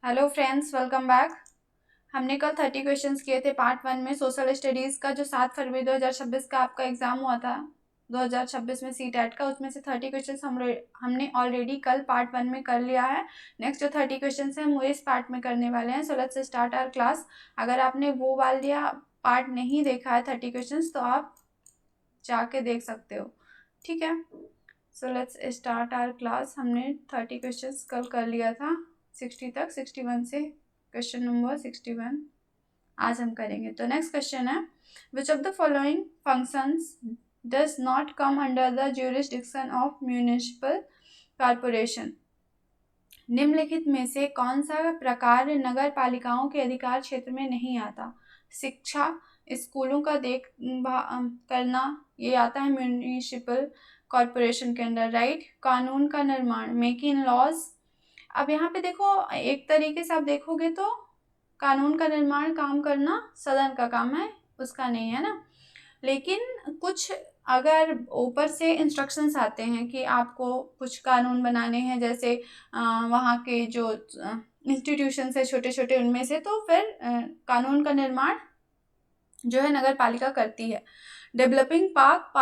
Hello friends, welcome back. हमने कल 30 questions किए थे पार्ट 1 में सोशल स्टडीज़ का, जो 7 फरवरी 2026 का आपका एग्ज़ाम हुआ था 2026 में सीटेट का। उसमें से 30 क्वेश्चंस हमने ऑलरेडी कल पार्ट 1 में कर लिया है। नेक्स्ट जो 30 क्वेश्चंस हैं हम वो इस पार्ट में करने वाले हैं। So let's start our class. अगर आपने वो वाला पार्ट नहीं देखा है 30 क्वेश्चंस, तो आप जाके देख सकते हो, ठीक है। So let's start our class. हमने 30 क्वेश्चंस कल कर लिया था 60 तक, 61 से क्वेश्चन नंबर 61 आज हम करेंगे। तो नेक्स्ट क्वेश्चन है, which of the following functions does not come under the jurisdiction of municipal corporation. निम्नलिखित में से कौन सा प्रकार नगर पालिकाओं के अधिकार क्षेत्र में नहीं आता। शिक्षा, स्कूलों का देख करना, ये आता है म्यूनिसिपल कॉर्पोरेशन के अंडर, राइट। कानून का निर्माण, मेकिंग लॉज। अब यहाँ पे देखो, एक तरीके से आप देखोगे तो कानून का निर्माण काम करना सदन का काम है, उसका नहीं है ना। लेकिन कुछ अगर ऊपर से इंस्ट्रक्शंस आते हैं कि आपको कुछ कानून बनाने हैं, जैसे वहाँ के जो इंस्टीट्यूशंस है छोटे छोटे, उनमें से, तो फिर कानून का निर्माण जो है नगर पालिका करती है। डेवलपिंग पार्क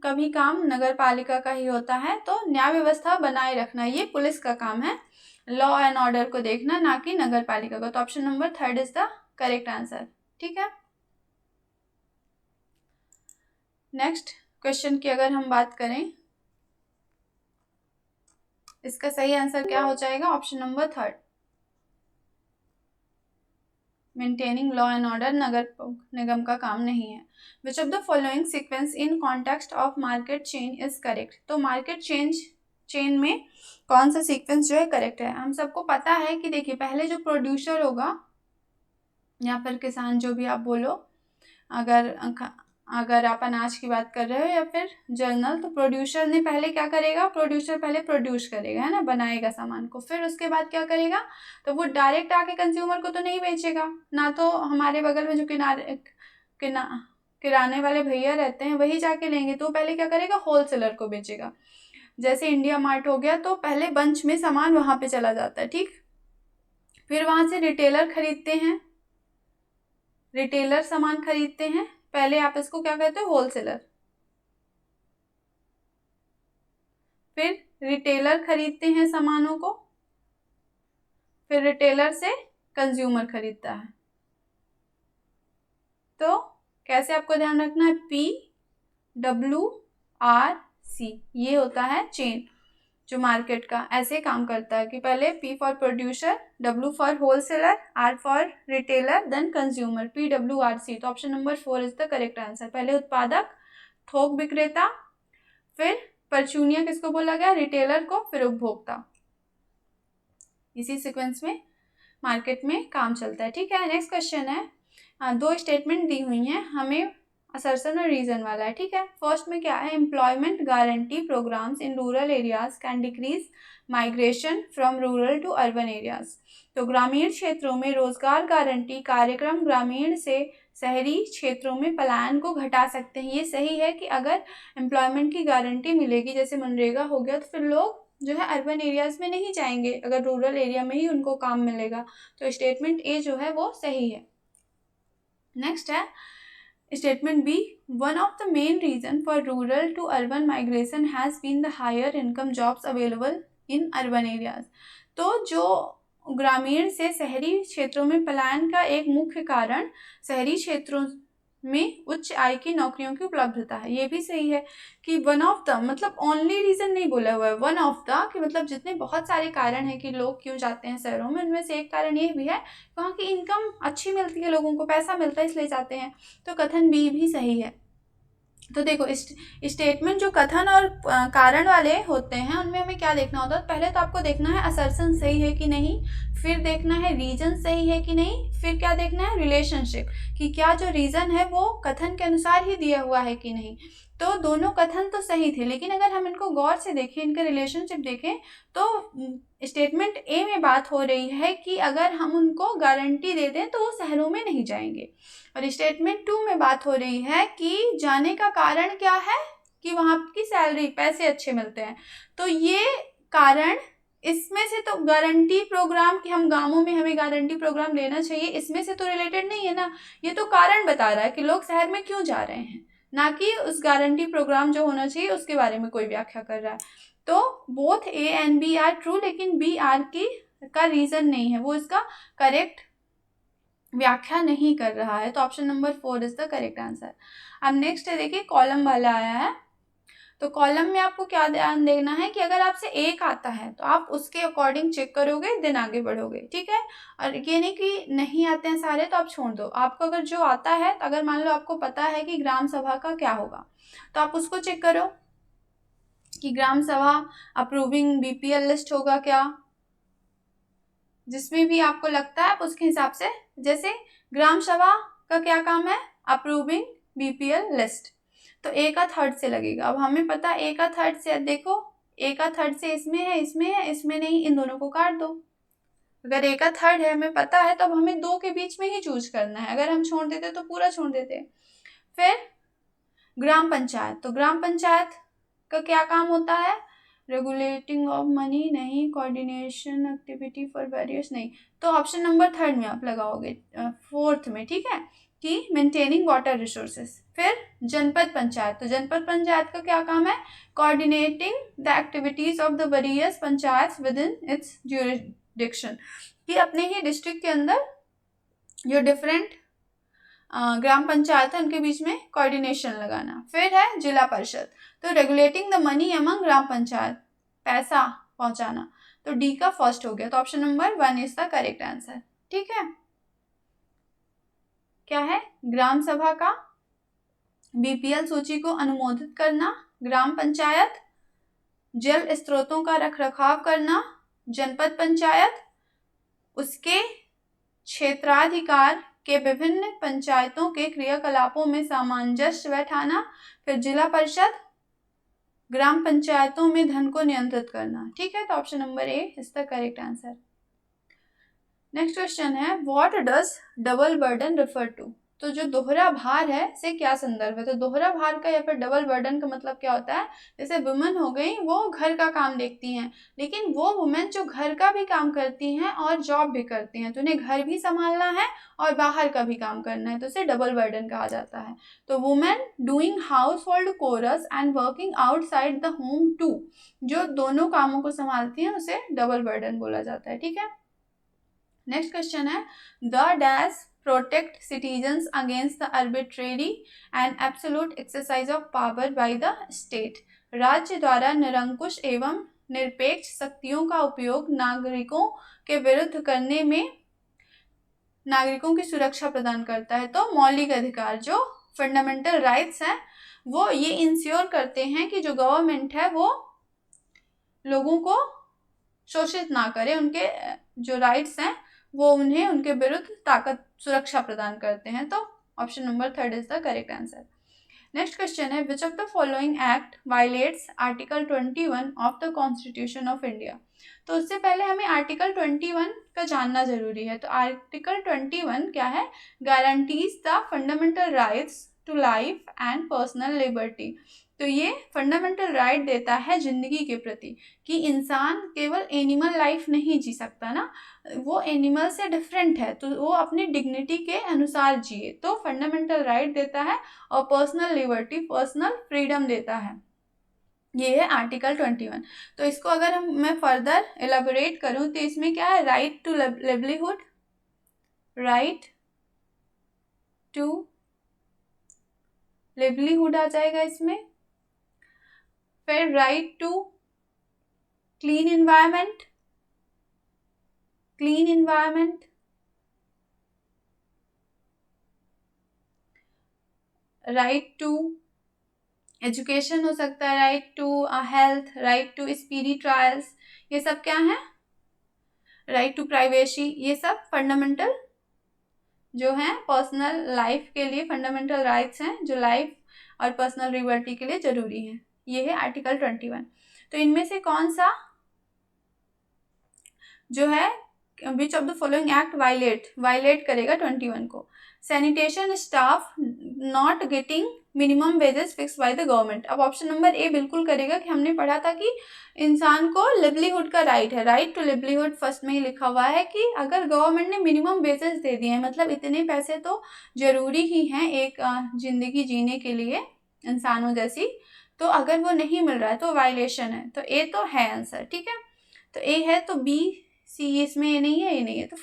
का भी काम नगर पालिका का ही होता है। तो न्याय व्यवस्था बनाए रखना ये पुलिस का काम है, लॉ एंड ऑर्डर को देखना, ना कि नगर पालिका का। तो option number 3 is the correct answer, ठीक है। नेक्स्ट क्वेश्चन की अगर हम बात करें, इसका सही आंसर क्या हो जाएगा? Option number 3, maintaining law and order नगर निगम का काम नहीं है। Which of the following sequence in context of market chain is correct. तो मार्केट चेन में कौन सा सीक्वेंस जो है करेक्ट है? हम सबको पता है कि देखिए, पहले जो प्रोड्यूसर होगा या फिर किसान, जो भी आप बोलो, अगर आप अनाज की बात कर रहे हो या फिर जर्नल, तो प्रोड्यूसर ने पहले क्या करेगा? प्रोड्यूसर पहले प्रोड्यूस करेगा, है ना, बनाएगा सामान को। फिर उसके बाद क्या करेगा? तो वो डायरेक्ट आके कंज्यूमर को तो नहीं बेचेगा ना। तो हमारे बगल में जो किराने वाले भैया रहते हैं वही जाके लेंगे। तो पहले क्या करेगा? होलसेलर को बेचेगा। जैसे इंडिया मार्ट हो गया, तो पहले बंच में सामान वहां पे चला जाता है, ठीक। फिर वहां से रिटेलर खरीदते हैं, रिटेलर सामान खरीदते हैं। पहले आप इसको क्या कहते हो? होलसेलर। फिर रिटेलर खरीदते हैं सामानों को, फिर रिटेलर से कंज्यूमर खरीदता है। तो कैसे आपको ध्यान रखना है? PWRC, ये होता है चेन जो मार्केट का ऐसे काम करता है कि पहले P for producer, W for wholesaler, R for retailer, then consumer, PWRC। तो option number 4 is the correct answer. पहले उत्पादक, थोक विक्रेता, फिर परचूनिया किसको बोला गया? रिटेलर को, फिर उपभोक्ता। इसी सीक्वेंस में मार्केट में काम चलता है, ठीक है। नेक्स्ट क्वेश्चन है, दो स्टेटमेंट दी हुई हैं हमें, असर्शन और रीजन वाला है, ठीक है। फर्स्ट में क्या है? Employment guarantee programmes in rural areas can decrease migration from rural to urban areas. तो ग्रामीण क्षेत्रों में रोजगार गारंटी कार्यक्रम ग्रामीण से शहरी क्षेत्रों में पलायन को घटा सकते हैं। ये सही है कि अगर एम्प्लॉयमेंट की गारंटी मिलेगी, जैसे मनरेगा हो गया, तो फिर लोग जो है अर्बन एरियाज में नहीं जाएंगे, अगर रूरल एरिया में ही उनको काम मिलेगा। तो स्टेटमेंट ए जो है वो सही है। नेक्स्ट है statement B, one of the main reason for rural to urban migration has been the higher income jobs available in urban areas. तो जो ग्रामीण से शहरी क्षेत्रों में पलायन का एक मुख्य कारण शहरी क्षेत्रों में उच्च आय की नौकरियों की उपलब्धता है। ये भी सही है कि वन ऑफ द, मतलब ओनली रीजन नहीं बोला हुआ है, वन ऑफ द, कि मतलब जितने बहुत सारे कारण हैं कि लोग क्यों जाते हैं शहरों में, उनमें से एक कारण ये भी है वहाँ की इनकम अच्छी मिलती है, लोगों को पैसा मिलता है, इसलिए जाते हैं। तो कथन बी भी सही है। तो देखो, स्टेटमेंट जो कथन और कारण वाले होते हैं उनमें हमें क्या देखना होता है? पहले तो आपको देखना है असर्शन सही है कि नहीं, फिर देखना है रीजन सही है कि नहीं, फिर क्या देखना है? रिलेशनशिप, कि क्या जो रीजन है वो कथन के अनुसार ही दिया हुआ है कि नहीं। तो दोनों कथन तो सही थे, लेकिन अगर हम इनको गौर से देखें, इनका रिलेशनशिप देखें, तो स्टेटमेंट ए में बात हो रही है कि अगर हम उनको गारंटी दे दें तो वो शहरों में नहीं जाएंगे। और स्टेटमेंट 2 में बात हो रही है कि जाने का कारण क्या है? कि वहाँ की सैलरी, पैसे अच्छे मिलते हैं। तो ये कारण इसमें से तो गारंटी प्रोग्राम कि हम गांवों में हमें गारंटी प्रोग्राम लेना चाहिए, इसमें से तो रिलेटेड नहीं है ना। ये तो कारण बता रहा है कि लोग शहर में क्यों जा रहे हैं, ना कि उस गारंटी प्रोग्राम जो होना चाहिए उसके बारे में कोई व्याख्या कर रहा है। तो both A and B are true, लेकिन बी आर की का रीजन नहीं है, वो इसका करेक्ट व्याख्या नहीं कर रहा है। तो option number 4 is the correct answer. अब नेक्स्ट है, देखिए कॉलम वाला आया है। तो कॉलम में आपको क्या ध्यान देना है कि अगर आपसे एक आता है तो आप उसके अकॉर्डिंग चेक करोगे, देन आगे बढ़ोगे, ठीक है। और ये नहीं कि नहीं आते हैं सारे तो आप छोड़ दो। आपको अगर जो आता है, तो अगर मान लो आपको पता है कि ग्राम सभा का क्या होगा, तो आप उसको चेक करो कि ग्राम सभा अप्रूविंग बीपीएल लिस्ट होगा क्या, जिसमें भी आपको लगता है आप उसके हिसाब से, जैसे ग्राम सभा का क्या काम है, अप्रूविंग बीपीएल लिस्ट, तो ए का थर्ड से लगेगा। अब हमें पता ए का थर्ड से, देखो ए का थर्ड से इसमें है, इसमें है, इसमें नहीं, इन दोनों को काट दो। अगर ए का थर्ड है हमें पता है, तो अब हमें दो के बीच में ही चूज करना है। अगर हम छोड़ देते तो पूरा छोड़ देते। फिर ग्राम पंचायत, तो ग्राम पंचायत का क्या काम होता है, रेगुलेटिंग ऑफ मनी नहीं, कोऑर्डिनेशन एक्टिविटी फॉर वेरियस नहीं, तो ऑप्शन नंबर थर्ड में आप लगाओगे, फोर्थ में, ठीक है, कि मेंटेनिंग वाटर रिसोर्सेस। फिर जनपद पंचायत, तो जनपद पंचायत का क्या काम है, coordinating the activities of the various panchayat with in its jurisdiction, कि अपने ही डिस्ट्रिक्ट के अंदर जो डिफरेंट ग्राम पंचायत है उनके बीच में कोऑर्डिनेशन लगाना। फिर है जिला परिषद, तो रेगुलेटिंग द मनी अमंग ग्राम पंचायत, पैसा पहुंचाना, तो डी का फर्स्ट हो गया। तो option number 1 is the correct answer, ठीक है। क्या है, ग्राम सभा का बीपीएल सूची को अनुमोदित करना, ग्राम पंचायत जल स्रोतों का रखरखाव करना, जनपद पंचायत उसके क्षेत्राधिकार के विभिन्न पंचायतों के क्रियाकलापों में सामंजस्य बैठाना, फिर जिला परिषद ग्राम पंचायतों में धन को नियंत्रित करना, ठीक है। तो option number A is the correct answer. Next question है, what does double burden refer to, तो जो दोहरा भार है से क्या संदर्भ है। तो दोहरा भार का या फिर डबल बर्डन का मतलब क्या होता है, जैसे वुमेन हो गई वो घर का काम देखती हैं, लेकिन वो वुमेन जो घर का भी काम करती हैं और जॉब भी करती हैं, तो उन्हें घर भी संभालना है और बाहर का भी काम करना है, तो उसे डबल बर्डन कहा जाता है। तो women doing household chores and working outside the home too, जो दोनों कामों को संभालती हैं उसे डबल बर्डन बोला जाता है, ठीक है। नेक्स्ट क्वेश्चन है, the dash protect citizens against the arbitrary and absolute exercise of power by the state, राज्य द्वारा निरंकुश एवं निरपेक्ष शक्तियों का उपयोग नागरिकों के विरुद्ध करने में नागरिकों की सुरक्षा प्रदान करता है। तो मौलिक अधिकार जो फंडामेंटल राइट्स हैं वो ये इंश्योर करते हैं कि जो गवर्नमेंट है वो लोगों को शोषित ना करे, उनके जो राइट्स हैं वो उन्हें उनके विरुद्ध ताकत सुरक्षा प्रदान करते हैं। तो option number 3 is the correct answer. Next question है, which of the following act violates article 21 of the constitution of India. तो उससे पहले हमें आर्टिकल 21 का जानना जरूरी है। तो आर्टिकल 21 क्या है, guarantees the fundamental rights to life and personal liberty, तो ये फंडामेंटल राइट देता है जिंदगी के प्रति, कि इंसान केवल एनिमल लाइफ नहीं जी सकता ना, वो एनिमल से डिफरेंट है, तो वो अपनी डिग्निटी के अनुसार जिए, तो फंडामेंटल राइट देता है, और पर्सनल लिबर्टी पर्सनल फ्रीडम देता है, ये है आर्टिकल 21। तो इसको अगर मैं फर्दर एलाबोरेट करूं तो इसमें क्या है, right to livelihood, right to livelihood आ जाएगा इसमें, फिर right to clean environment, clean environment, right to education हो सकता है, right to health, right to speedy trials, ये सब क्या है, राइट टू प्राइवेसी, ये सब फंडामेंटल जो है पर्सनल लाइफ के लिए फंडामेंटल राइट्स हैं, जो लाइफ और पर्सनल लिबर्टी के लिए जरूरी है। ये है आर्टिकल 21। तो इनमें से कौन सा जो है which of the following act violate करेगा 21 को? Sanitation staff not getting minimum wages fix by the government. अब ऑप्शन नंबर ए बिल्कुल करेगा कि हमने पढ़ा था कि इंसान को लिवलीहुड का राइट है, राइट टू लिवलीहुड फर्स्ट में ही लिखा हुआ है कि अगर गवर्नमेंट ने मिनिमम वेजेस दे दिए हैं, मतलब इतने पैसे तो जरूरी ही हैं एक जिंदगी जीने के लिए इंसानों जैसी, तो अगर वो नहीं मिल रहा है तो वायलेशन है। तो ए तो है आंसर, ठीक है। तो ए है, तो बी सी इसमें ए नहीं है, ए नहीं है, तो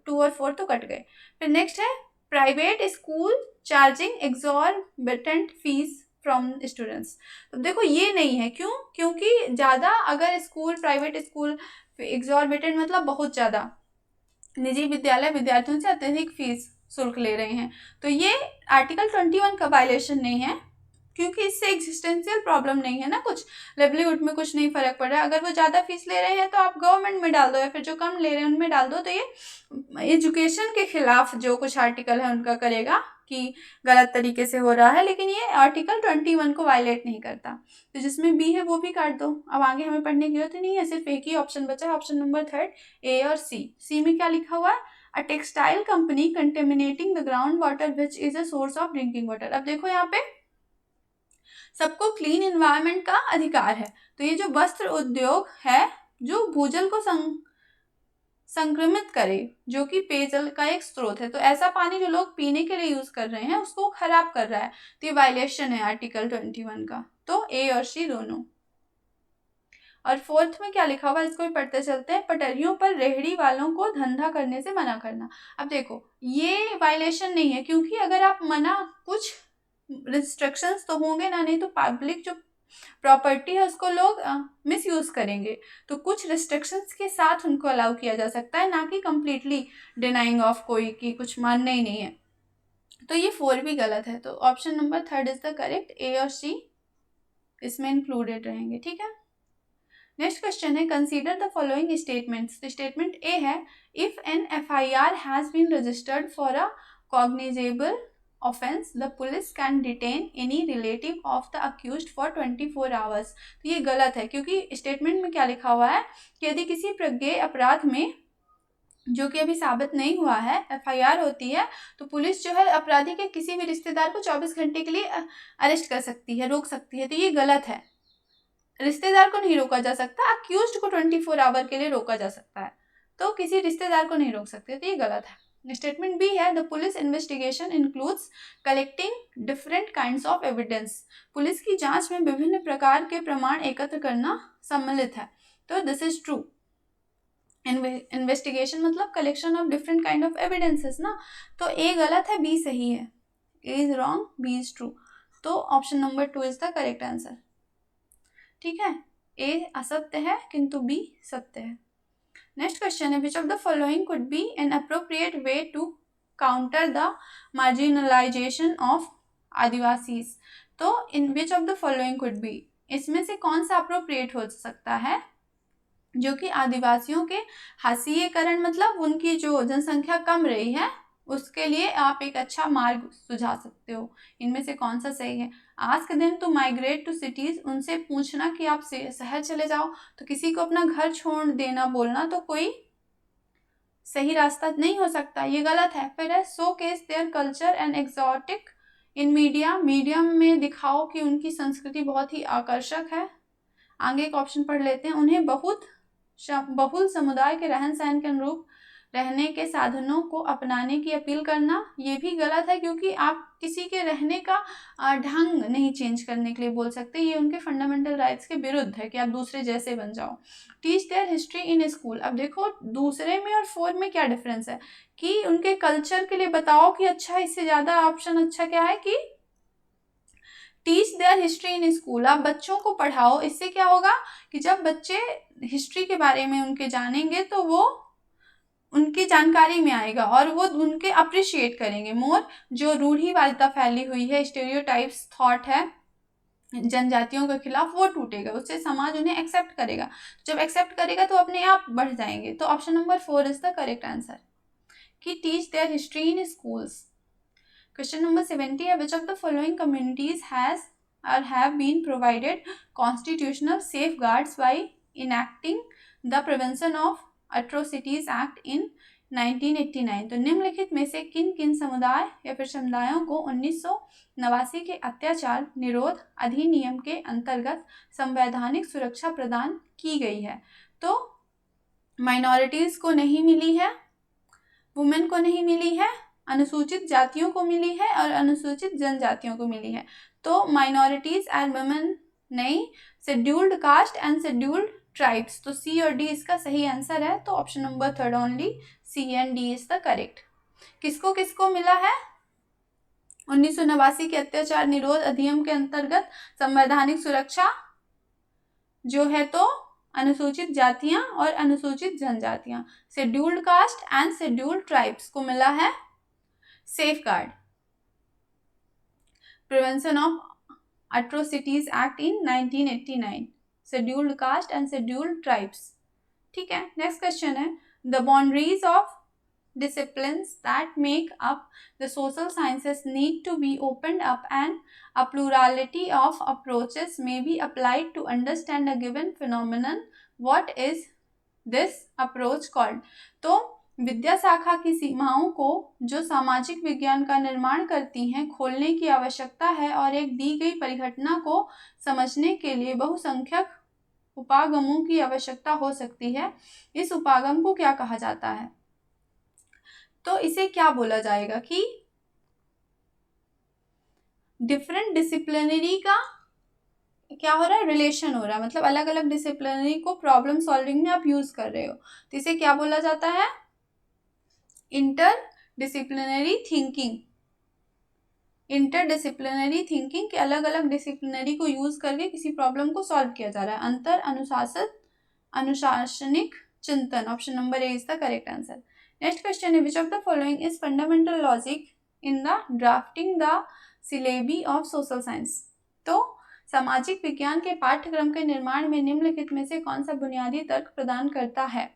2 और 4 तो कट गए। फिर नेक्स्ट है private school charging exorbitant fees from students. तो देखो ये नहीं है, क्यों? क्योंकि ज़्यादा अगर स्कूल, प्राइवेट स्कूल एक्सॉर्बिटेंट मतलब बहुत ज़्यादा, निजी विद्यालय विद्यार्थियों से अत्यधिक फीस शुल्क ले रहे हैं, तो ये आर्टिकल 21 का वायलेशन नहीं है, क्योंकि इससे एग्जिस्टेंशियल प्रॉब्लम नहीं है ना, कुछ लिवलीहुड में कुछ नहीं फर्क पड़ रहा है। अगर वो ज़्यादा फीस ले रहे हैं तो आप गवर्नमेंट में डाल दो, या फिर जो कम ले रहे हैं उनमें डाल दो। तो ये एजुकेशन के खिलाफ जो कुछ आर्टिकल है उनका करेगा कि गलत तरीके से हो रहा है, लेकिन ये आर्टिकल 21 को वायलेट नहीं करता। तो जिसमें बी है वो भी काट दो, अब आगे हमें पढ़ने की जरूरत ही नहीं है, सिर्फ एक ही ऑप्शन बचा है, ऑप्शन नंबर 3 ए और सी। सी में क्या लिखा हुआ है? A textile company contaminating the ground water which is a source of drinking water. अब देखो यहाँ पे सबको क्लीन एनवायरनमेंट का अधिकार है, तो ये जो वस्त्र उद्योग है जो भूजल को संक्रमित करे, जो कि पेयजल का एक स्रोत है, तो ऐसा पानी जो लोग पीने के लिए यूज कर रहे हैं उसको खराब कर रहा है, तो ये वायलेशन है आर्टिकल 21 का। तो ए और सी दोनों। और 4th में क्या लिखा हुआ है इसको भी पढ़ते चलते हैं। पटरियों पर रेहड़ी वालों को धंधा करने से मना करना। अब देखो ये वायलेशन नहीं है, क्योंकि अगर आप मना, कुछ रिस्ट्रिक्शंस तो होंगे ना, नहीं तो पब्लिक जो प्रॉपर्टी है उसको लोग मिस यूज करेंगे, तो कुछ रिस्ट्रिक्शंस के साथ उनको अलाउ किया जा सकता है, ना कि कम्प्लीटली डिनाइंग ऑफ कोई की कुछ मानना ही नहीं है। तो ये 4 भी गलत है, तो option number 3 is the correct, A और सी इसमें इंक्लूडेड रहेंगे, ठीक है। नेक्स्ट क्वेश्चन है कंसीडर द फॉलोइंग स्टेटमेंट्स। तो स्टेटमेंट ए है if an FIR has been registered for a cognizable offense the police can detain any relative of the accused for 24 hours। तो ये गलत है, क्योंकि स्टेटमेंट में क्या लिखा हुआ है कि यदि किसी प्रज्ञेय अपराध में जो कि अभी साबित नहीं हुआ है FIR होती है, तो पुलिस जो है अपराधी के किसी भी रिश्तेदार को 24 घंटे के लिए अरेस्ट कर सकती है, रोक सकती है। तो ये गलत है, रिश्तेदार को नहीं रोका जा सकता, अक्यूज्ड को 24 आवर के लिए रोका जा सकता है, तो किसी रिश्तेदार को नहीं रोक सकते, तो ये गलत है। स्टेटमेंट बी है the police investigation includes collecting different kinds of evidence. Police की जांच में विभिन्न प्रकार के प्रमाण एकत्र करना सम्मिलित है, तो दिस इज ट्रू। इन्वेस्टिगेशन मतलब collection of different kind of evidences ना, तो ए गलत है, बी सही है। A is wrong, B is true, तो option number 2 is the correct answer, ठीक है। ए असत्य है किंतु बी सत्य है। नेक्स्ट क्वेश्चन है which of the following could be an appropriate way to counter the marginalization of Adivasis. तो in which of the following could be, इसमें से कौन सा अप्रोप्रिएट हो सकता है जो कि आदिवासियों के हाशिएकरण, मतलब उनकी जो जनसंख्या कम रही है उसके लिए आप एक अच्छा मार्ग सुझा सकते हो। इनमें से कौन सा सही है? Ask them to migrate to cities, उनसे पूछना कि आप शहर चले जाओ, तो किसी को अपना घर छोड़ देना बोलना तो कोई सही रास्ता नहीं हो सकता, ये गलत है। फिर है show case their culture and exotic in media, medium में दिखाओ कि उनकी संस्कृति बहुत ही आकर्षक है। आगे एक ऑप्शन पढ़ लेते हैं, उन्हें बहुल समुदाय के रहन सहन के अनुरूप रहने के साधनों को अपनाने की अपील करना, ये भी गलत है, क्योंकि आप किसी के रहने का ढंग नहीं चेंज करने के लिए बोल सकते, ये उनके फंडामेंटल राइट्स के विरुद्ध है कि आप दूसरे जैसे बन जाओ। Teach their history in school. अब देखो दूसरे में और 4 में क्या डिफरेंस है कि उनके कल्चर के लिए बताओ कि अच्छा, इससे ज़्यादा ऑप्शन अच्छा क्या है कि teach their history in school, आप बच्चों को पढ़ाओ। इससे क्या होगा कि जब बच्चे हिस्ट्री के बारे में उनके जानेंगे तो वो उनकी जानकारी में आएगा और वो उनके अप्रिशिएट करेंगे मोर। जो रूढ़िवादिता फैली हुई है, स्टेरियोटाइप्स थॉट है जनजातियों के खिलाफ, वो टूटेगा, उससे समाज उन्हें एक्सेप्ट करेगा। जब एक्सेप्ट करेगा तो अपने आप बढ़ जाएंगे। तो option number 4 is the correct answer कि teach their history in schools. Question number 70 है which of the following communities has or have been provided constitutional safeguards by enacting the Prevention of atrocities act in 1989। तो निम्नलिखित में से किन किन समुदाय या फिर समुदायों को 1989 के अत्याचार निरोध अधिनियम के अंतर्गत संवैधानिक सुरक्षा प्रदान की गई है? तो माइनॉरिटीज को नहीं मिली है, वुमेन को नहीं मिली है, अनुसूचित जातियों को मिली है और अनुसूचित जनजातियों को मिली है। तो माइनॉरिटीज एंड वुमेन नहीं, scheduled caste and scheduled tribes. तो सी और डी इसका सही आंसर है। तो option number 3 only C and D is the correct. किसको किसको मिला है? 1989 के अत्याचार निरोध अधिनियम के अंतर्गत संवैधानिक सुरक्षा जो है तो अनुसूचित जातियां और अनुसूचित जनजातियां, scheduled caste and scheduled tribes को मिला है safeguard, prevention of atrocities act in 1989, scheduled caste and scheduled tribes. ठीक है, नेक्स्ट क्वेश्चन है, the boundaries of disciplines that make up the social sciences need to be opened up and a plurality of approaches may be applied to understand a given phenomenon. What is this approach called? तो विद्या शाखा की सीमाओं को जो सामाजिक विज्ञान का निर्माण करती हैं खोलने की आवश्यकता है और एक दी गई परिघटना को समझने के लिए बहुसंख्यक उपागमों की आवश्यकता हो सकती है। इस उपागम को क्या कहा जाता है? तो इसे क्या बोला जाएगा कि डिफरेंट डिसिप्लिनरी का क्या हो रहा है, रिलेशन हो रहा है, मतलब अलग अलग डिसिप्लिनरी को प्रॉब्लम सॉल्विंग में आप यूज कर रहे हो, तो इसे क्या बोला जाता है? Inter disciplinary thinking. Inter disciplinary thinking के अलग अलग डिसिप्लिनरी को यूज करके किसी प्रॉब्लम को सॉल्व किया जा रहा है। अंतर अनुशासनिक चिंतन। Option number A is the correct answer. Next question है, which of the following is fundamental logic in the drafting the syllabi of social science? तो सामाजिक विज्ञान के पाठ्यक्रम के निर्माण में निम्नलिखित में से कौन सा बुनियादी तर्क प्रदान करता है?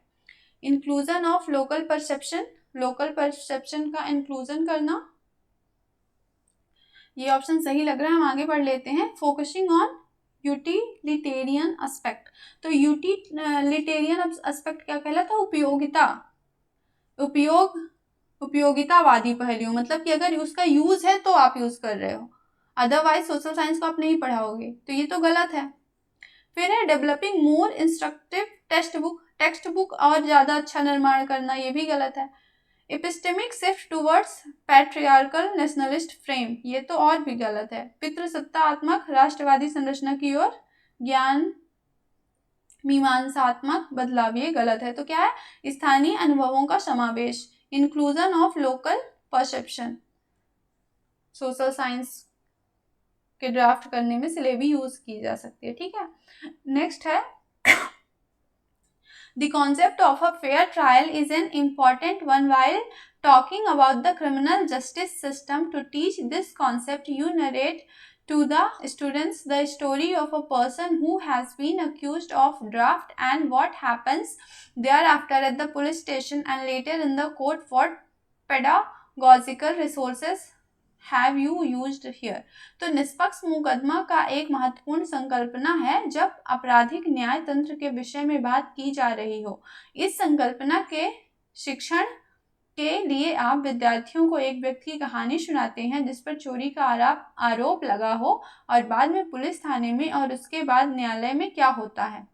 Inclusion of local perception, local perception का इंक्लूजन करना, ये ऑप्शन सही लग रहा है, हम आगे बढ़ लेते हैं। Focusing on utilitarian aspect. तो यूटिलिटेरियन एस्पेक्ट क्या कहलाता है? उपयोगिता, उपयोगितावादी पहलू, मतलब कि अगर उसका यूज है तो आप यूज कर रहे हो, अदरवाइज सोशल साइंस को आप नहीं पढ़ाओगे, तो ये तो गलत है। फिर है डेवलपिंग मोर इंस्ट्रक्टिव टेक्स्ट बुक और ज्यादा अच्छा निर्माण करना, ये भी गलत है। Epistemic shift towards patriarchal nationalist frame, ये तो और भी गलत है। पितृसत्तात्मक राष्ट्रवादी संरचना की ओर ज्ञान मीमांसात्मक बदलाव, ये गलत है। तो क्या है? स्थानीय अनुभवों का समावेश, inclusion of local perception. Social science के ड्राफ्ट करने में सिलेबी यूज की जा सकती है। ठीक है, नेक्स्ट है, The concept of a fair trial is an important one while talking about the criminal justice system. To teach this concept, you narrate to the students the story of a person who has been accused of draft and what happens thereafter at the police station and later in the court. What pedagogical resources have you used here? तो निष्पक्ष मुकदमा का एक महत्वपूर्ण संकल्पना है जब आपराधिक न्याय तंत्र के विषय में बात की जा रही हो। इस संकल्पना के शिक्षण के लिए आप विद्यार्थियों को एक व्यक्ति की कहानी सुनाते हैं जिस पर चोरी का आरोप लगा हो और बाद में पुलिस थाने में और उसके बाद न्यायालय में क्या होता है।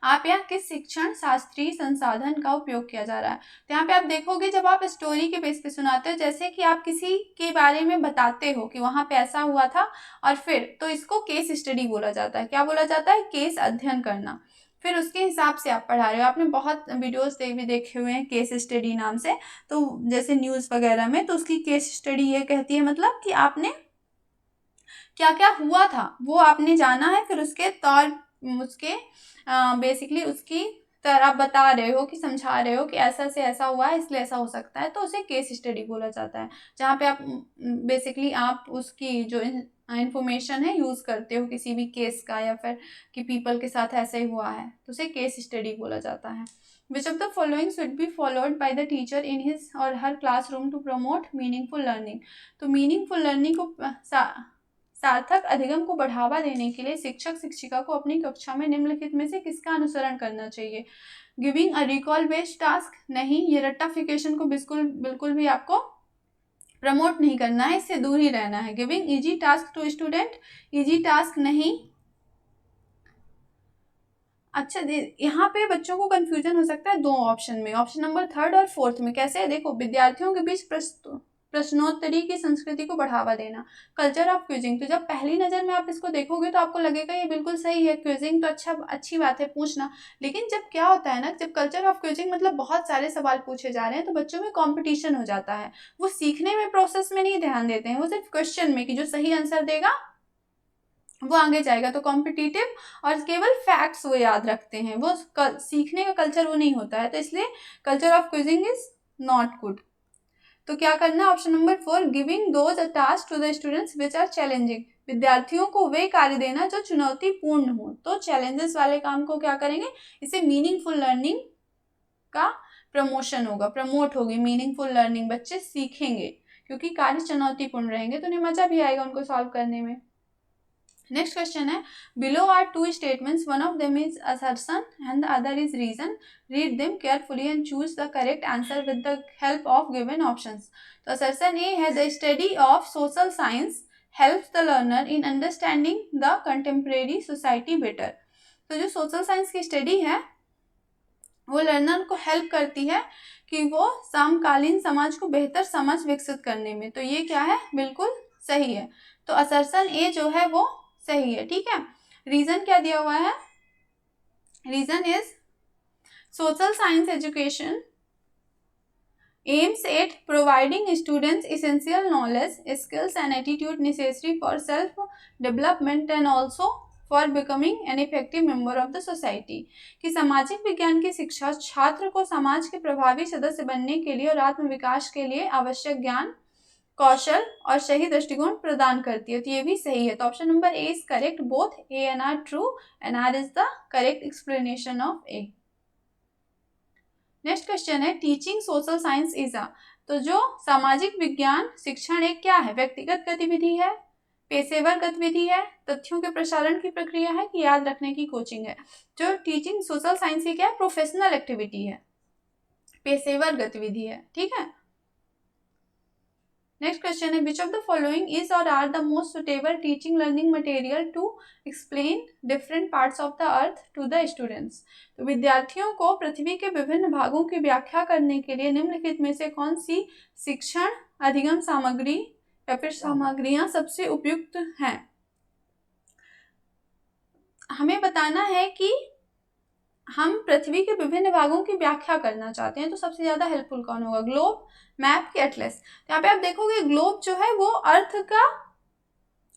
आप यहाँ किस शिक्षण शास्त्रीय संसाधन का उपयोग किया जा रहा है? तो यहाँ पे आप देखोगे जब आप स्टोरी के बेस पे सुनाते हो, जैसे कि आप किसी के बारे में बताते हो कि वहां पे ऐसा हुआ था और फिर, तो इसको केस स्टडी बोला जाता है। क्या बोला जाता है? केस अध्ययन करना। फिर उसके हिसाब से आप पढ़ा रहे हो। आपने बहुत वीडियोस भी देखे हुए हैं केस स्टडी नाम से, तो जैसे न्यूज वगैरह में, तो उसकी केस स्टडी ये कहती है मतलब कि आपने क्या क्या हुआ था वो आपने जाना है, फिर उसके बेसिकली उसकी तरह आप बता रहे हो कि समझा रहे हो कि ऐसा से ऐसा हुआ है इसलिए ऐसा हो सकता है, तो उसे केस स्टडी बोला जाता है। जहाँ पे आप बेसिकली आप उसकी जो इंफॉर्मेशन है यूज करते हो किसी भी केस का, या फिर कि पीपल के साथ ऐसे ही हुआ है, तो उसे केस स्टडी बोला जाता है। Which of the following should be followed by the teacher in his or her classroom to promote meaningful learning? तो मीनिंगफुल लर्निंग को सार्थक अधिगम को बढ़ावा देने के लिए शिक्षक शिक्षिका को अपनी कक्षा में निम्नलिखित में से किसका अनुसरण करना चाहिए? Giving a recall based task, नहीं, ये रट्टाफिकेशन को बिल्कुल भी आपको प्रमोट नहीं करना है, इससे दूर ही रहना है। Giving easy task to student, easy task नहीं। अच्छा, यहाँ पे बच्चों को कंफ्यूजन हो सकता है दो ऑप्शन में, ऑप्शन नंबर 3 और 4 में। कैसे? देखो, विद्यार्थियों के बीच प्रश्नोत्तरी की संस्कृति को बढ़ावा देना, कल्चर ऑफ क्विजिंग। तो जब पहली नज़र में आप इसको देखोगे तो आपको लगेगा ये बिल्कुल सही है, क्विजिंग तो अच्छी बात है पूछना। लेकिन जब क्या होता है ना, जब कल्चर ऑफ क्विजिंग मतलब बहुत सारे सवाल पूछे जा रहे हैं तो बच्चों में कॉम्पिटिशन हो जाता है, वो सीखने में प्रोसेस में नहीं ध्यान देते हैं, वो सिर्फ क्वेश्चन में कि जो सही आंसर देगा वो आगे जाएगा। तो कॉम्पिटिटिव और केवल फैक्ट्स वो याद रखते हैं, वो सीखने का कल्चर वो नहीं होता है। तो इसलिए culture of quizzing is not good. तो क्या करना है? Option number 4, giving those task to the students which are challenging, विद्यार्थियों को वे कार्य देना जो चुनौतीपूर्ण हो। तो चैलेंजेस वाले काम को क्या करेंगे? इसे मीनिंगफुल लर्निंग का प्रमोशन होगा, प्रमोट होगी मीनिंगफुल लर्निंग, बच्चे सीखेंगे क्योंकि कार्य चुनौतीपूर्ण रहेंगे तो उन्हें मजा भी आएगा उनको सॉल्व करने में। नेक्स्ट क्वेश्चन है, below are 2 statements, one of them is assertion and the other is reason. Read them carefully and choose the correct answer with the help of given options. तो assertion A है, the study of social science helps the learner in understanding the contemporary society better. तो जो social science की study है वो learner को help करती है कि वो समकालीन समाज को बेहतर समझ विकसित करने में। तो ये क्या है? बिल्कुल सही है। तो असर्शन ए जो है वो सही है, ठीक है। रीजन क्या दिया हुआ है? Reason is social science education aims at providing students essential knowledge, skills and attitude necessary for self development and also for becoming an effective member of the society. कि सामाजिक विज्ञान की शिक्षा छात्र को समाज के प्रभावी सदस्य बनने के लिए और आत्म विकास के लिए आवश्यक ज्ञान, कौशल और सही दृष्टिकोण प्रदान करती है। तो ये भी सही है। तो option number A is correct, both A and R true and R is the correct explanation of A. Next question है, teaching social science is a, तो जो सामाजिक विज्ञान शिक्षण एक क्या है? व्यक्तिगत गतिविधि है, पेशेवर गतिविधि है, तथ्यों के प्रसारण की प्रक्रिया है कि याद रखने की कोचिंग है? जो टीचिंग सोशल साइंस की क्या है? प्रोफेशनल एक्टिविटी है, पेशेवर गतिविधि है, ठीक है। नेक्स्ट क्वेश्चन है, which of the following is or are the most suitable teaching learning material to explain different parts of the earth to the students. तो विद्यार्थियों को पृथ्वी के विभिन्न भागों की व्याख्या करने के लिए निम्नलिखित में से कौन सी शिक्षण अधिगम सामग्री या फिर सामग्रियां सबसे उपयुक्त हैं? हमें बताना है कि हम पृथ्वी के विभिन्न भागों की व्याख्या करना चाहते हैं तो सबसे ज्यादा हेल्पफुल कौन होगा? ग्लोब, मैप की एटलस? यहाँ पे आप देखोगे ग्लोब जो है वो अर्थ का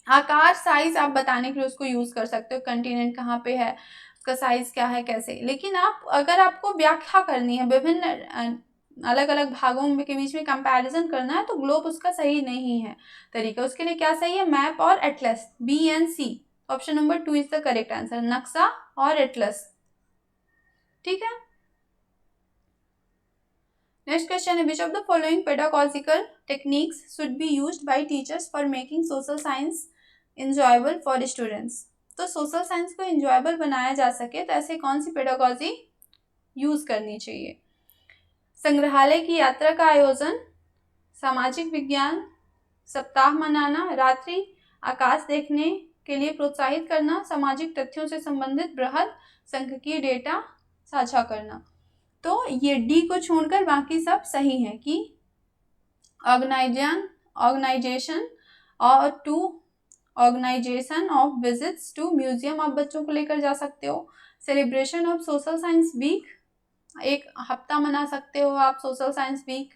आकार, साइज आप बताने के लिए उसको यूज कर सकते हो, कंटिनेंट कहाँ पे है, उसका साइज क्या है, कैसे। लेकिन आप अगर आपको व्याख्या करनी है, विभिन्न अलग अलग भागों के बीच में कंपैरिजन करना है तो ग्लोब उसका सही नहीं है तरीका। उसके लिए क्या सही है? मैप और atlas, B and C. Option number 2 is the correct answer, नक्शा और एटलस, ठीक है। नेक्स्ट क्वेश्चन है, which of the following pedagogical techniques should be used by teachers for making social science enjoyable for students? तो social science को enjoyable बनाया जा सके तो ऐसे कौन सी पेडागॉजी यूज करनी चाहिए? संग्रहालय की यात्रा का आयोजन, सामाजिक विज्ञान सप्ताह मनाना, रात्रि आकाश देखने के लिए प्रोत्साहित करना, सामाजिक तथ्यों से संबंधित बृहद सांख्यिकीय डेटा साझा करना। तो ये डी को छोड़कर बाकी सब सही है कि ऑर्गेनाइजेशन और to organisation of visits to museum आप बच्चों को लेकर जा सकते हो। Celebration of social science week, एक हफ्ता मना सकते हो आप सोशल साइंस वीक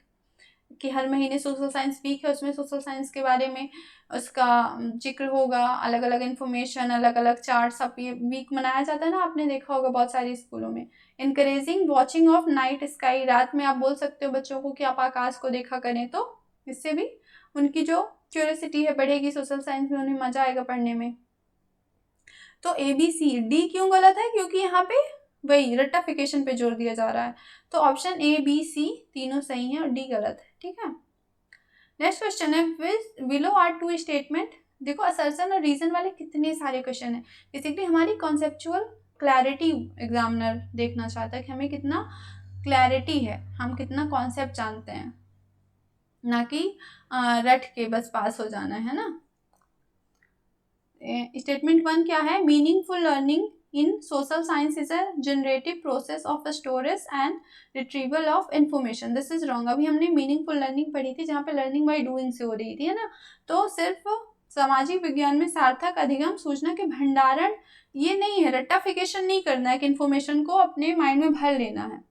कि हर महीने सोशल साइंस वीक है, उसमें सोशल साइंस के बारे में उसका जिक्र होगा, अलग अलग इन्फॉर्मेशन, अलग अलग चार्ट, सब ये वीक मनाया जाता है ना, आपने देखा होगा बहुत सारे स्कूलों में। Encouraging watching of night sky, रात में आप बोल सकते हो बच्चों को कि आप आकाश को देखा करें, तो इससे भी उनकी जो क्यूरियोसिटी है बढ़ेगी, सोशल साइंस में उन्हें मजा आएगा पढ़ने में। तो ए बी सी, डी क्यों गलत है? क्योंकि यहाँ पे वही रट्टाफिकेशन पे जोर दिया जा रहा है। तो ऑप्शन ए बी सी तीनों सही है और डी गलत है, ठीक है। नेक्स्ट क्वेश्चन है, बिलो आर 2 स्टेटमेंट। देखो असर्शन और रीजन वाले कितने सारे क्वेश्चन है, बेसिकली हमारी कॉन्सेप्चुअल क्लैरिटी एग्जामिनर देखना चाहता है कि हमें कितना क्लैरिटी है, हम कितना कॉन्सेप्ट जानते हैं, ना कि रट के बस पास हो जाना है ना। स्टेटमेंट 1 क्या है, meaningful learning in social science is a generative process of storage and retrieval of information. This is wrong. अभी हमने मीनिंगफुल लर्निंग पढ़ी थी जहाँ पे लर्निंग बाय डूइंग से हो रही थी, है ना। तो सिर्फ सामाजिक विज्ञान में सार्थक अधिगम सूचना के भंडारण ये नहीं है, रट्टाफिकेशन नहीं करना है कि इन्फॉर्मेशन को अपने माइंड में भर लेना है।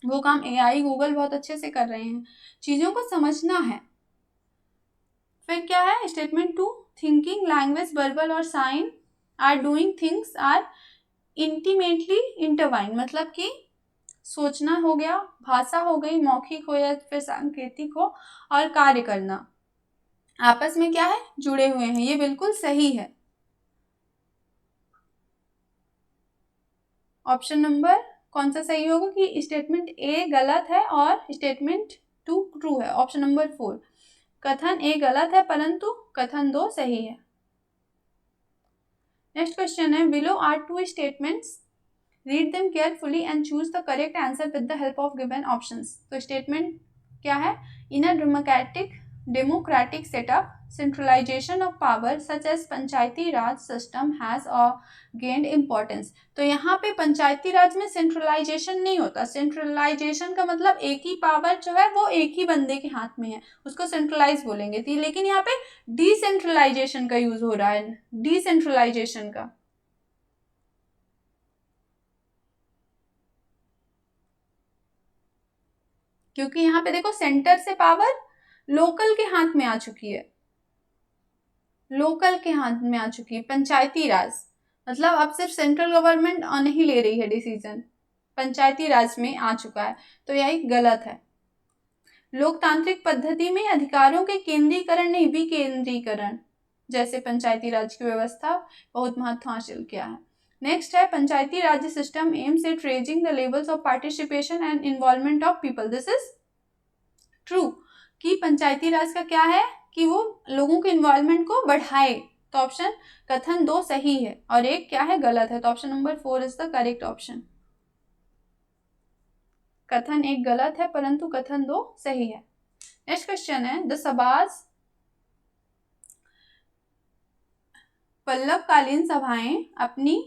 वो काम AI गूगल बहुत अच्छे से कर रहे हैं, चीज़ों को समझना है। फिर क्या है स्टेटमेंट 2, थिंकिंग, लैंग्वेज, वर्बल और sign or doing things are intimately intertwine. मतलब कि सोचना हो गया, भाषा हो गई, मौखिक हो या फिर सांकेतिक हो, और कार्य करना आपस में क्या है, जुड़े हुए हैं। ये बिल्कुल सही है। ऑप्शन नंबर कौन सा सही होगा कि स्टेटमेंट ए गलत है और स्टेटमेंट 2 ट्रू है। ऑप्शन नंबर 4, कथन ए गलत है परंतु कथन 2 सही है। नेक्स्ट क्वेश्चन है, below are 2 statements, read them carefully and choose the correct answer with the help of given options. तो स्टेटमेंट क्या है, in a democratic setup centralization of power such as Panchayati Raj system has gained importance। तो यहाँ पे पंचायती राज में centralisation नहीं होता। Centralisation का मतलब एक ही पावर जो है वो एक ही बंदे के हाथ में है, उसको सेंट्रलाइज बोलेंगे। लेकिन यहाँ पे डिसेंट्रलाइजेशन का यूज हो रहा है, डिसेंट्रलाइजेशन का। क्योंकि यहाँ पे देखो सेंटर से पावर लोकल के हाथ में आ चुकी है, लोकल के हाथ में आ चुकी है। पंचायती राज मतलब अब सिर्फ सेंट्रल गवर्नमेंट नहीं ले रही है डिसीजन, पंचायती राज में आ चुका है। तो यही गलत है। लोकतांत्रिक पद्धति में अधिकारों के केंद्रीकरण नहीं, विकेंद्रीकरण जैसे पंचायती राज की व्यवस्था बहुत महत्व हासिल किया है। नेक्स्ट है, Panchayati Raj system aims at raising the levels of participation and involvement of people. This is true कि पंचायती राज का क्या है कि वो लोगों के इन्वॉल्वमेंट को बढ़ाए। तो ऑप्शन कथन 2 सही है और एक क्या है, गलत है। तो option number 4 is the correct option. कथन 1 गलत है परंतु कथन 2 सही है। नेक्स्ट क्वेश्चन है, द सभाज पल्लवकालीन सभाएं अपनी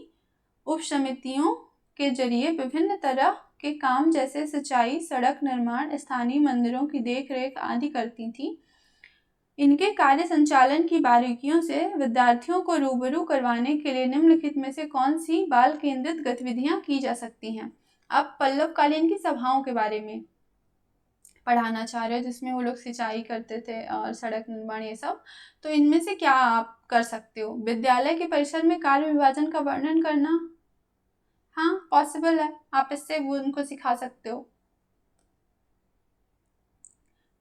उपसमितियों के जरिए विभिन्न तरह के काम जैसे सिंचाई, सड़क निर्माण, स्थानीय मंदिरों की देखरेख आदि करती थी। इनके कार्य संचालन की बारीकियों से विद्यार्थियों को रूबरू करवाने के लिए निम्नलिखित में से कौन सी बाल केंद्रित गतिविधियां की जा सकती हैं। अब पल्लवकालीन की सभाओं के बारे में पढ़ाना चाह रहे हो, जिसमें वो लोग सिंचाई करते थे और सड़क निर्माण ये सब। तो इनमें से क्या आप कर सकते हो, विद्यालय के परिसर में कार्य विभाजन का वर्णन करना। हाँ पॉसिबल है, आप इससे वो उनको सिखा सकते हो।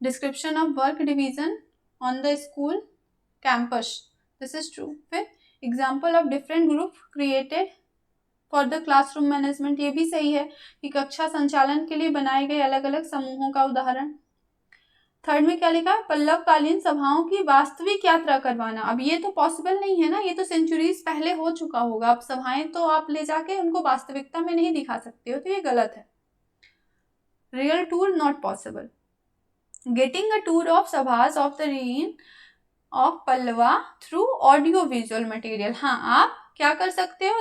Description of work division on the school campus, this is true. फिर example of different group created for the classroom management, ये भी सही है कि कक्षा संचालन के लिए बनाए गए अलग अलग समूहों का उदाहरण। थर्ड में क्या लिखा है, पल्लवकालीन सभाओं की वास्तविक यात्रा करवाना। अब ये तो पॉसिबल नहीं है ना, ये तो सेंचुरीज पहले हो चुका होगा। अब सभाएं तो आप ले जाके उनको वास्तविकता में नहीं दिखा सकते हो, तो ये गलत है। Real tour not possible. Getting a tour of सभास of the reign of Pallava through audio visual material. हाँ आप क्या कर सकते हो,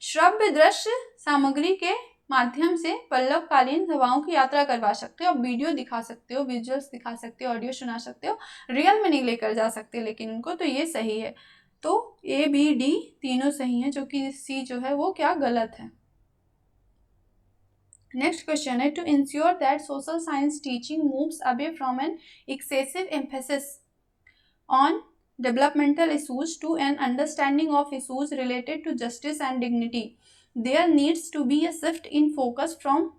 श्रव्य दृश्य सामग्री के माध्यम से पल्लवकालीन सभाओं की यात्रा करवा सकते हो। आप वीडियो दिखा सकते हो, विजुअल्स दिखा सकते हो, ऑडियो सुना सकते हो, रियल में नहीं लेकर जा सकते लेकिन उनको। तो ये सही है। तो A, B, D तीनों सही हैं, जो कि C जो है वो क्या गलत है। नेक्स्ट क्वेश्चन है, to ensure that social science teaching moves away from an excessive emphasis on developmental issues to an understanding of issues related to justice and dignity, there needs to be a shift in focus from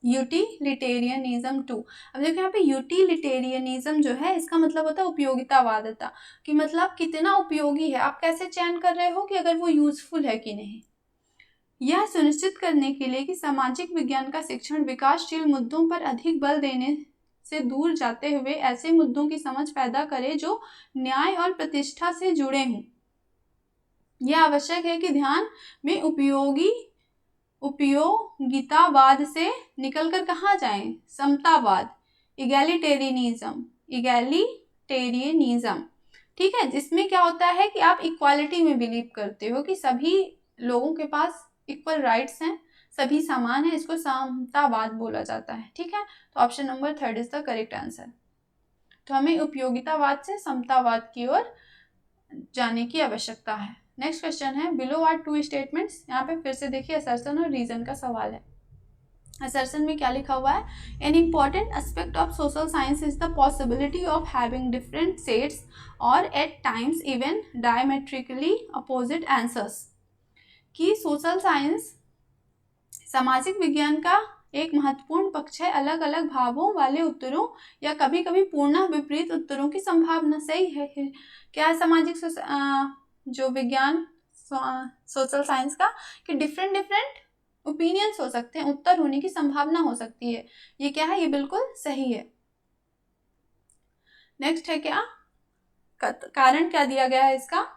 utilitarianism to। अब देखो यहाँ पे utilitarianism जो है इसका मतलब होता है उपयोगितावादता, कि मतलब कितना उपयोगी है, आप कैसे चयन कर रहे हो कि अगर वो यूजफुल है कि नहीं। यह सुनिश्चित करने के लिए कि सामाजिक विज्ञान का शिक्षण विकासशील मुद्दों पर अधिक बल देने से दूर जाते हुए ऐसे मुद्दों की समझ पैदा करे जो न्याय और प्रतिष्ठा से जुड़े हों। यह आवश्यक है कि ध्यान में उपयोगितावाद से निकलकर कहाँ जाएं? समतावाद, इगैलिटेरियनिज्म। ठीक है, जिसमें क्या होता है कि आप इक्वालिटी में बिलीव करते हो कि सभी लोगों के पास इक्वल राइट्स हैं, सभी समान है, इसको समतावाद बोला जाता है। ठीक है, तो option number 3 is the correct answer. तो हमें उपयोगितावाद से समतावाद की ओर जाने की आवश्यकता है। नेक्स्ट क्वेश्चन है, बिलो आर टू स्टेटमेंट्स। यहाँ पे फिर से देखिए असर्शन और रीजन का सवाल है। असर्शन में क्या लिखा हुआ है? An important aspect of social science is the possibility of having different sets or at times even diametrically opposite answers. कि सोशल साइंस सामाजिक विज्ञान का एक महत्वपूर्ण पक्ष है अलग अलग भावों वाले उत्तरों या कभी कभी पूर्ण विपरीत उत्तरों की संभावना। सही है। क्या है सामाजिक जो विज्ञान सोशल साइंस का, कि डिफरेंट ओपिनियंस हो सकते हैं, उत्तर होने की संभावना हो सकती है। ये क्या है? ये बिल्कुल सही है। नेक्स्ट है क्या? कारण क्या दिया गया है इसका?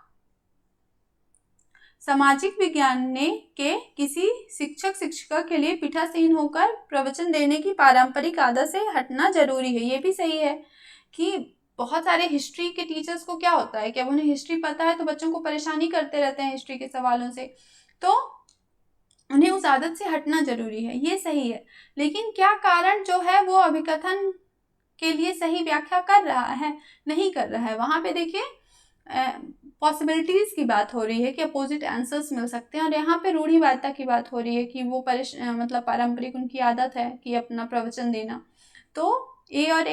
सामाजिक विज्ञान ने के किसी शिक्षक शिक्षिका के लिए पीठासीन होकर प्रवचन देने की पारंपरिक आदत से हटना जरूरी है। ये भी सही है कि बहुत सारे हिस्ट्री के टीचर्स को क्या होता है कि अब उन्हें हिस्ट्री पता है तो बच्चों को परेशानी करते रहते हैं हिस्ट्री के सवालों से, तो उन्हें उस आदत से हटना जरूरी है। ये सही है। लेकिन क्या कारण जो है वो अभिकथन के लिए सही व्याख्या कर रहा है? नहीं कर रहा है। वहां पे देखिए पॉसिबिलिटीज की बात हो रही है कि अपोजिट आंसर्स मिल सकते हैं, और यहाँ पे रूढ़िवादिता की बात हो रही है कि वो मतलब पारंपरिक उनकी आदत है कि अपना प्रवचन देना। तो ए और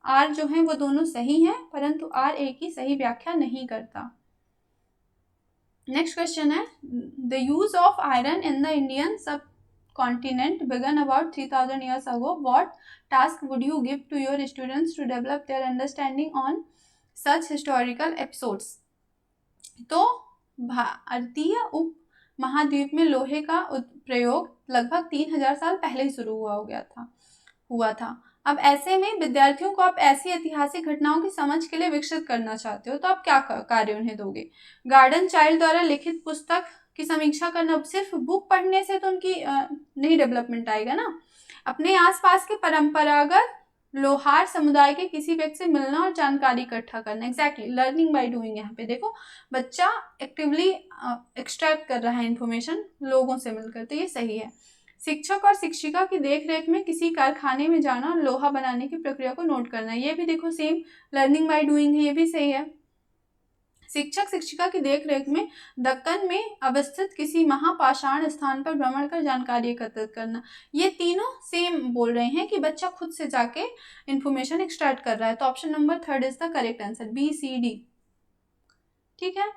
आर जो है वो दोनों सही हैं, परंतु आर ए की सही व्याख्या नहीं करता। नेक्स्ट क्वेश्चन है, the use of iron in the Indian सब continent began about 3000 years ago. What task would you give to your students to develop their understanding on such historical episodes? तो भारतीय उप महाद्वीप में लोहे का प्रयोग लगभग 3000 साल पहले ही शुरू हुआ था। अब ऐसे में विद्यार्थियों को आप ऐसी ऐतिहासिक घटनाओं की समझ के लिए विकसित करना चाहते हो, तो आप क्या कार्य उन्हें दोगे? गार्डन चाइल्ड द्वारा लिखित पुस्तक की समीक्षा करना। सिर्फ बुक पढ़ने से तो उनकी नहीं डेवलपमेंट आएगा ना। अपने आसपास के परंपरागत लोहार समुदाय के किसी व्यक्ति से मिलना और जानकारी इकट्ठा करना। Exactly, learning by doing. यहाँ पे देखो बच्चा एक्टिवली एक्सट्रैक्ट कर रहा है इंफॉर्मेशन लोगों से मिलकर, तो ये सही है। शिक्षक और शिक्षिका की देखरेख में किसी कारखाने में जाना और लोहा बनाने की प्रक्रिया को नोट करना। ये भी देखो सेम लर्निंग बाय डूइंग है, ये भी सही है। शिक्षक शिक्षिका की देखरेख में दक्कन में अवस्थित किसी महापाषाण स्थान पर भ्रमण कर जानकारी एकत्रित करना। ये तीनों सेम बोल रहे हैं कि बच्चा खुद से जाके इंफॉर्मेशन एक्सट्रैक्ट कर रहा है। तो option number 3 is the correct answer, B C D. ठीक है,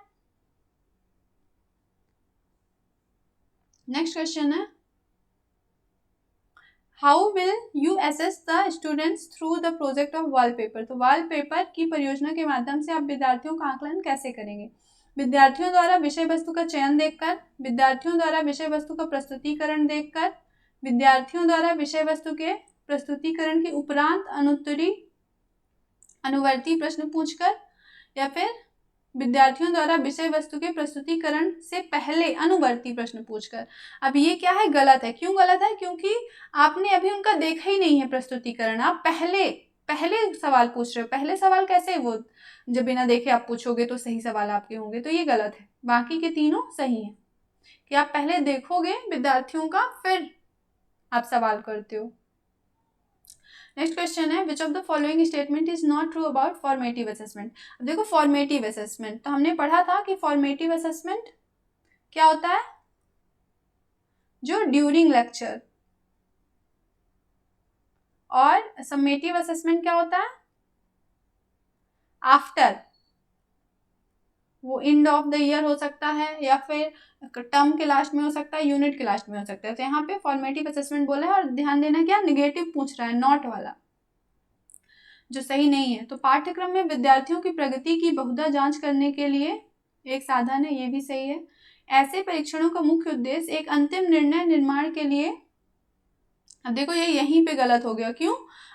नेक्स्ट क्वेश्चन है, how will you assess the students through the project of wallpaper? तो वॉलपेपर की परियोजना के माध्यम से आप विद्यार्थियों का आकलन कैसे करेंगे? विद्यार्थियों द्वारा विषय वस्तु का चयन देखकर, विद्यार्थियों द्वारा विषय वस्तु का प्रस्तुतिकरण देखकर, विद्यार्थियों द्वारा विषय वस्तु के प्रस्तुतिकरण के उपरांत अनुवर्ती प्रश्न पूछकर, या फिर विद्यार्थियों द्वारा विषय वस्तु के प्रस्तुतिकरण से पहले अनुवर्ती प्रश्न पूछकर। अब ये क्या है? गलत है। क्यों गलत है? क्योंकि आपने अभी उनका देखा ही नहीं है प्रस्तुतिकरण, आप पहले सवाल पूछ रहे हो। पहले सवाल कैसे वो जब बिना देखे आप पूछोगे तो सही सवाल आपके होंगे, तो ये गलत है। बाकी के तीनों सही है कि आप पहले देखोगे विद्यार्थियों का फिर आप सवाल करते हो। नेक्स्ट क्वेश्चन है, which of the following statement is not true about formative assessment? अब देखो फॉर्मेटिव असेसमेंट तो हमने पढ़ा था कि फॉर्मेटिव असेसमेंट क्या होता है? जो ड्यूरिंग लेक्चर, और समेटिव असेसमेंट क्या होता है? आफ्टर। वो एंड ऑफ द ईयर हो सकता है, या फिर टर्म के लास्ट में हो सकता है, यूनिट के लास्ट में हो सकता है। तो यहाँ पे फॉर्मेटिव असेसमेंट बोला है, और ध्यान देना क्या निगेटिव पूछ रहा है, नॉट वाला, जो सही नहीं है। तो पाठ्यक्रम में विद्यार्थियों की प्रगति की बहुधा जांच करने के लिए एक साधन है, ये भी सही है। ऐसे परीक्षणों का मुख्य उद्देश्य एक अंतिम निर्णय निर्माण के लिए। अब देखो ये यहीं पे गलत हो गया। क्यों?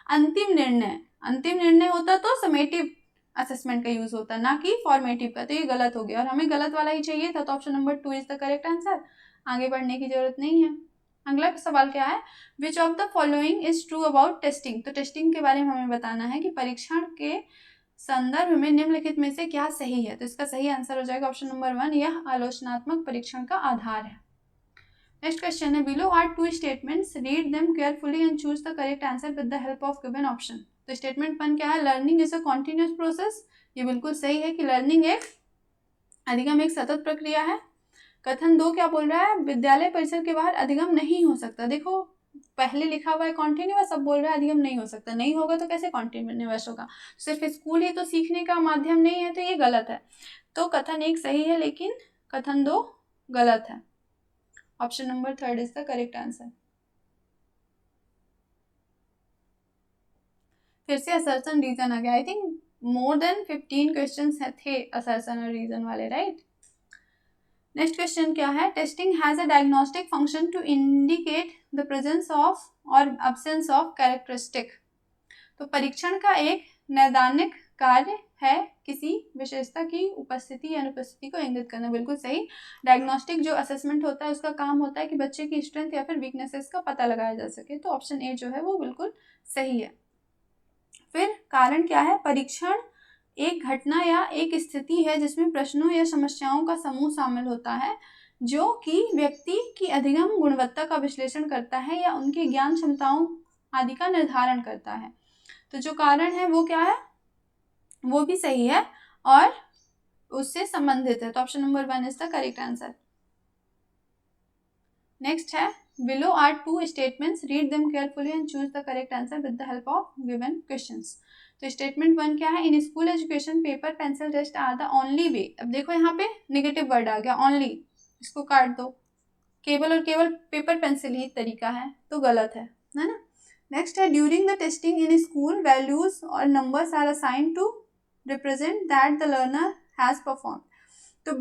अंतिम निर्णय होता तो समेटिव असेसमेंट का यूज होता है, ना कि फॉर्मेटिव का। तो ये गलत हो गया और हमें गलत वाला ही चाहिए था, तो option number 2 is the correct answer. आगे बढ़ने की जरूरत नहीं है। अगला सवाल क्या है, which of the following is true about testing. तो टेस्टिंग के बारे में हमें बताना है कि परीक्षण के संदर्भ में निम्नलिखित में से क्या सही है। तो इसका सही आंसर हो जाएगा ऑप्शन नंबर 1, यह आलोचनात्मक परीक्षण का आधार है। नेक्स्ट क्वेश्चन है, below are two statements, read them carefully and choose the correct answer with the help of given option. तो स्टेटमेंट 1 क्या है, learning is a continuous process. ये बिल्कुल सही है कि लर्निंग एक अधिगम एक सतत प्रक्रिया है। कथन 2 क्या बोल रहा है, विद्यालय परिसर के बाहर अधिगम नहीं हो सकता। देखो पहले लिखा हुआ है कॉन्टिन्यूअस, अब बोल रहा है अधिगम नहीं हो सकता। नहीं होगा तो कैसे कॉन्टिन्यूअस होगा, सिर्फ स्कूल ही तो सीखने का माध्यम नहीं है, तो ये गलत है। तो कथन 1 सही है लेकिन कथन 2 गलत है। Option number 3 is the correct answer. फिर से असर्शन रीजन आ गया। I think more than 15 question थे असर्शन और रीजन वाले, राइट। नेक्स्ट क्वेश्चन क्या है, testing has a diagnostic function to indicate the presence of or absence of characteristic. तो परीक्षण का एक नैदानिक कार्य है किसी विशेषता की उपस्थिति या अनुपस्थिति को इंगित करना। बिल्कुल सही। डायग्नोस्टिक जो असेसमेंट होता है उसका काम होता है कि बच्चे की स्ट्रेंथ या फिर वीकनेसेस का पता लगाया जा सके। तो ऑप्शन ए जो है वो बिल्कुल सही है। फिर कारण क्या है, परीक्षण एक घटना या एक स्थिति है जिसमें प्रश्नों या समस्याओं का समूह शामिल होता है जो कि व्यक्ति की अधिगम गुणवत्ता का विश्लेषण करता है या उनकी ज्ञान क्षमताओं आदि का निर्धारण करता है। तो जो कारण है वो क्या है, वो भी सही है और उससे संबंधित है। तो option number 1 is the correct answer. Next है, below are 2 statements, read them carefully and choose the correct answer with the help of given questions. तो स्टेटमेंट 1 क्या है, in school education paper pencil test are the only way. अब देखो यहाँ पे negative word आ गया only, इसको काट दो, केवल और केवल पेपर पेंसिल ही तरीका है, तो गलत है ना। नेक्स्ट है, during the testing in school values or numbers are assigned to represent that the learner has perform. तो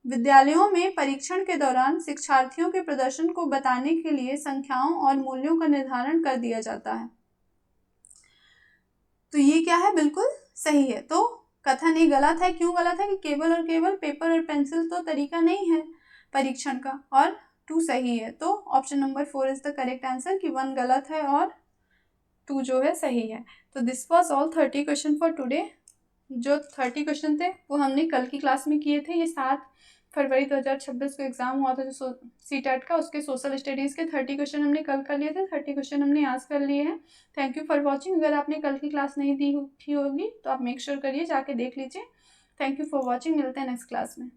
विद्यालयों में परीक्षण के दौरान शिक्षार्थियों के प्रदर्शन को बताने के लिए संख्याओं और मूल्यों का निर्धारण कर दिया जाता है। तो ये क्या है, बिल्कुल सही है। तो कथन ये गलत है। क्यों गलत है कि केवल और केवल पेपर और पेंसिल तो तरीका नहीं है परीक्षण का, और 2 सही है। तो option number 4 is the correct answer कि 1 गलत है और 2 जो है सही है। तो this was all 30 question for today. जो 30 क्वेश्चन थे वो हमने कल की क्लास में किए थे। ये 7 फरवरी 2026 को एग्जाम हुआ था जो सीटेट का, उसके सोशल स्टडीज़ के 30 क्वेश्चन हमने कल कर लिए थे, 30 क्वेश्चन हमने आज कर लिए हैं। Thank you for watching. अगर आपने कल की क्लास नहीं दी थी होगी तो आप मेक श्योर करिए, जाके देख लीजिए। थैंक यू फॉर वॉचिंग, मिलते हैं नेक्स्ट क्लास में।